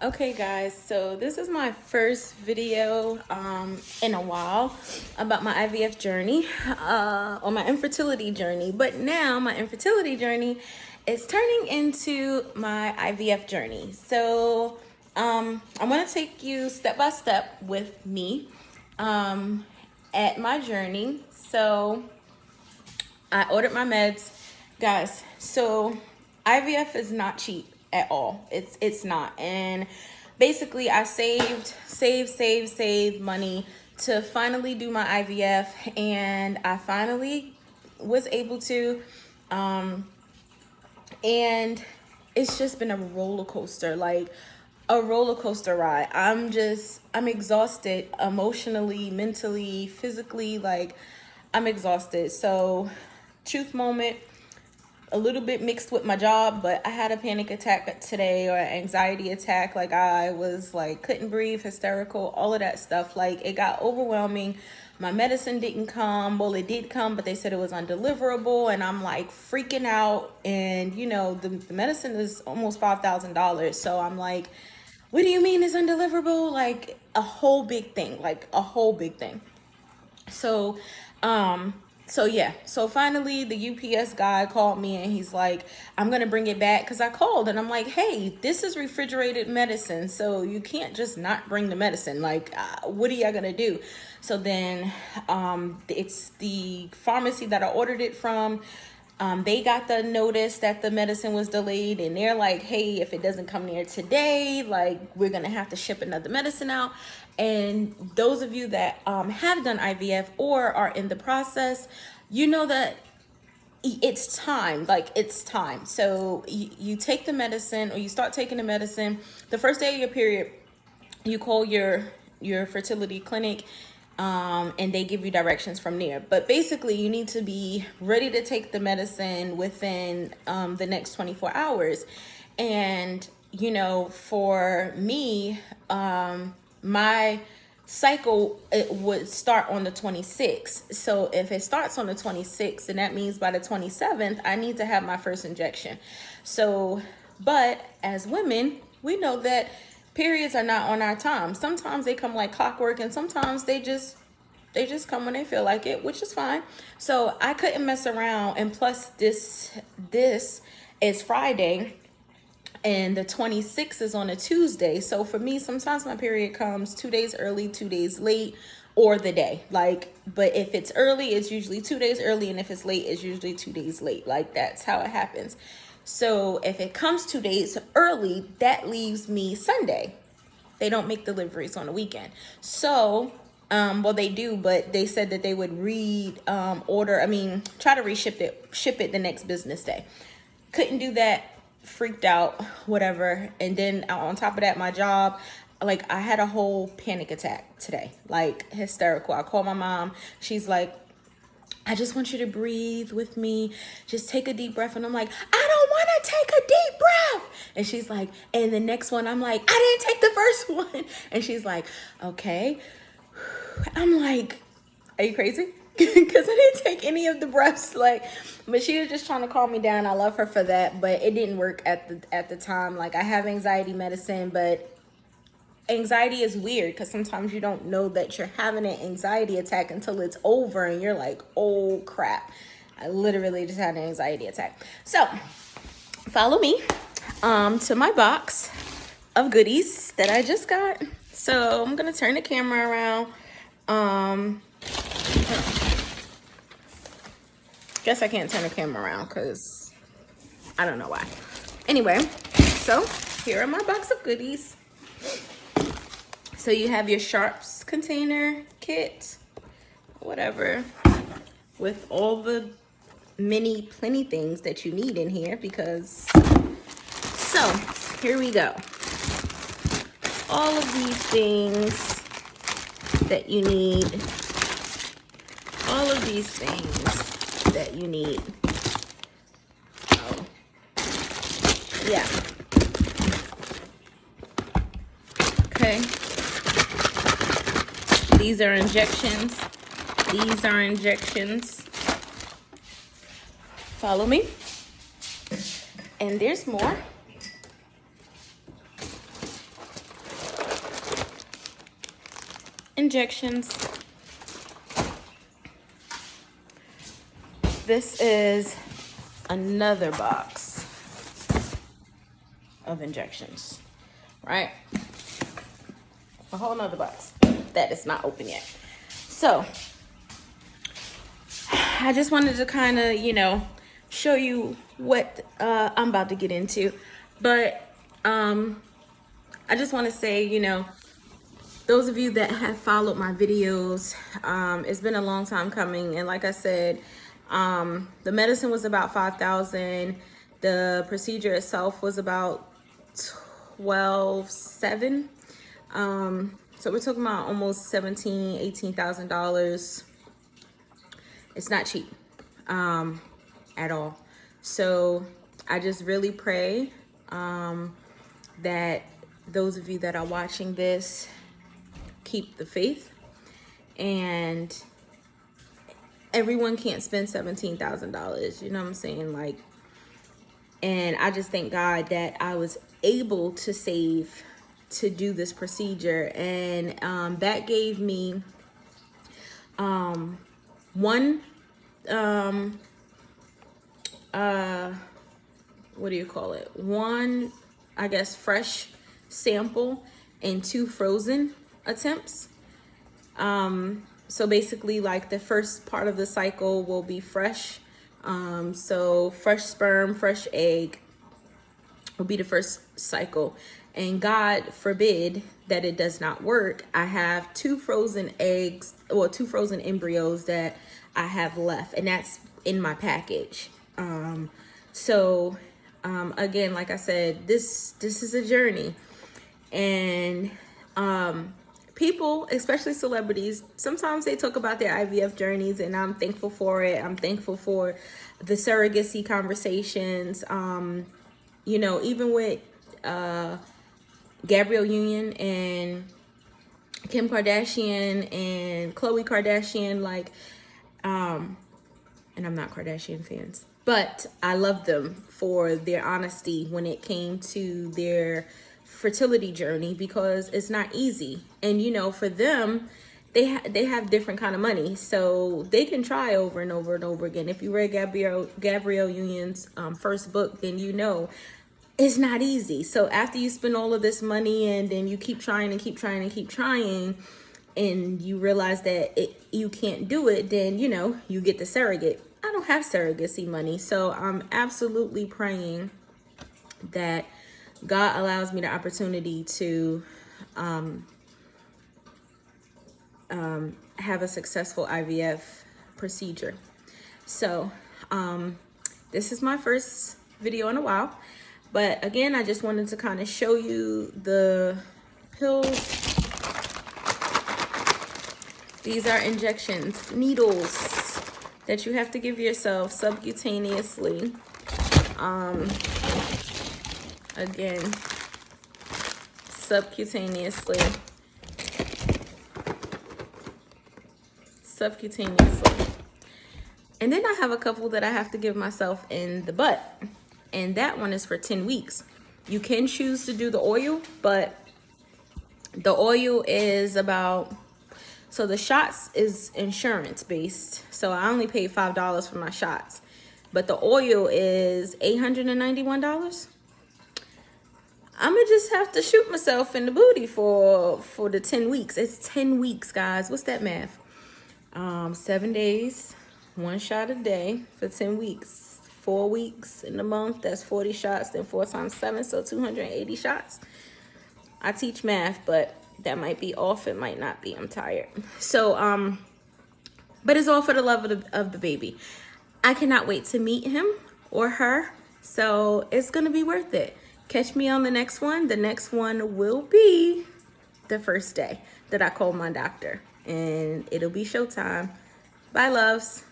Okay guys, so this is my first video in a while about my IVF journey or my infertility journey, but now my infertility journey is turning into my IVF journey. So I want to take you step by step with me at my journey. So I ordered my meds, guys. So IVF is not cheap at all. It's not. And basically I saved money to finally do my IVF, and I finally was able to and it's just been a roller coaster, like a roller coaster ride. I'm exhausted emotionally, mentally, physically, like I'm exhausted. So truth moment, a little bit mixed with my job, but I had a panic attack today, or an anxiety attack. Like I was like, couldn't breathe, hysterical, all of that stuff. Like it got overwhelming. My medicine didn't come. Well, it did come, but they said it was undeliverable, and I'm like freaking out. And you know, the medicine is almost $5,000. So I'm like, what do you mean it's undeliverable? Like a whole big thing, like a whole big thing. So, so finally the UPS guy called me and he's like, I'm going to bring it back. Cause I called and I'm like, hey, this is refrigerated medicine. So you can't just not bring the medicine. Like, what are y'all going to do? So then, it's the pharmacy that I ordered it from. They got the notice that the medicine was delayed, and they're like, hey, if it doesn't come near today, like we're gonna have to ship another medicine out. And those of you that have done IVF or are in the process, you know that it's time. Like it's time. So you take the medicine, or you start taking the medicine the first day of your period. You call your fertility clinic, and they give you directions from there. But basically you need to be ready to take the medicine within the next 24 hours. And you know, for me, my cycle, it would start on the 26th. So if it starts on the 26th, then that means by the 27th I need to have my first injection. So, but as women, we know that periods are not on our time. Sometimes they come like clockwork, and sometimes they just come when they feel like it, which is fine. So I couldn't mess around. And plus this is Friday, and the 26th is on a Tuesday. So for me, sometimes my period comes 2 days early, 2 days late, or the day. Like, but if it's early, it's usually 2 days early, and if it's late, it's usually 2 days late. Like that's how it happens. So if it comes 2 days early, that leaves me Sunday. They don't make deliveries on the weekend. So, well, they do, but they said that they would try to ship it the next business day. Couldn't do that, freaked out, whatever. And then on top of that, my job, like I had a whole panic attack today, like hysterical. I called my mom. She's like, I just want you to breathe with me. Just take a deep breath. And I'm like, I don't want to take a deep breath. And she's like, and the next one, I'm like, I didn't take the first one. And she's like, okay. I'm like, are you crazy? Because I didn't take any of the breaths. Like, but she was just trying to calm me down. I love her for that, but it didn't work at the time. Like I have anxiety medicine, but anxiety is weird because sometimes you don't know that you're having an anxiety attack until it's over and you're like, oh crap, I literally just had an anxiety attack. So follow me to my box of goodies that I just got. So I'm gonna turn the camera around. Guess I can't turn the camera around because I don't know why. Anyway, so here are my box of goodies. So you have your sharps container kit, whatever, with all the plenty things that you need in here, because, so here we go. All of these things that you need, all of these things that you need. Oh, yeah. Okay. These are injections. These are injections. Follow me. And there's more. injections. This is another box of injections, right? A whole nother box that is not open yet. So I just wanted to kind of, you know, show you what I'm about to get into. But I just want to say, you know, those of you that have followed my videos, it's been a long time coming. And like I said, the medicine was about $5,000. The procedure itself was about $12,700. So we're talking about almost $17,000, $18,000. It's not cheap at all. So I just really pray that those of you that are watching this keep the faith. And everyone can't spend $17,000, you know what I'm saying? Like, and I just thank God that I was able to save to do this procedure. And that gave me one what do you call it? One, I guess, fresh sample and 2 frozen attempts. So basically, like, the first part of the cycle will be fresh. So fresh sperm, fresh egg will be the first cycle. And God forbid that it does not work. I have 2 frozen eggs, or 2 frozen embryos that I have left, and that's in my package. Again, like I said, this is a journey. And people, especially celebrities, sometimes they talk about their IVF journeys, and I'm thankful for it. I'm thankful for the surrogacy conversations. You know, even with Gabrielle Union and Kim Kardashian and Khloe Kardashian, like, and I'm not Kardashian fans, but I love them for their honesty when it came to their fertility journey, because it's not easy. And, you know, for them, they have different kind of money, so they can try over and over and over again. If you read Gabrielle Union's first book, then you know it's not easy. So after you spend all of this money and then you keep trying and keep trying and keep trying, and you realize that you can't do it, then, you know, you get the surrogate. I don't have surrogacy money, so I'm absolutely praying that God allows me the opportunity to have a successful IVF procedure. So this is my first video in a while, but again, I just wanted to kind of show you the pills. These are injections, needles that you have to give yourself subcutaneously. Again, subcutaneously. And then I have a couple that I have to give myself in the butt, and that one is for 10 weeks. You can choose to do the oil, but the oil is about, so the shots is insurance based, so I only paid $5 for my shots, but the oil is $891. I'm gonna just have to shoot myself in the booty for the 10 weeks. It's 10 weeks, guys. What's that math? 7 days, 1 shot a day for 10 weeks. 4 weeks in the month, that's 40 shots, then 4 times 7, so 280 shots. I teach math, but that might be off, it might not be. I'm tired. So, but it's all for the love of the baby. I cannot wait to meet him or her, so it's gonna be worth it. Catch me on the next one. The next one will be the first day that I call my doctor, and it'll be showtime. Bye, loves.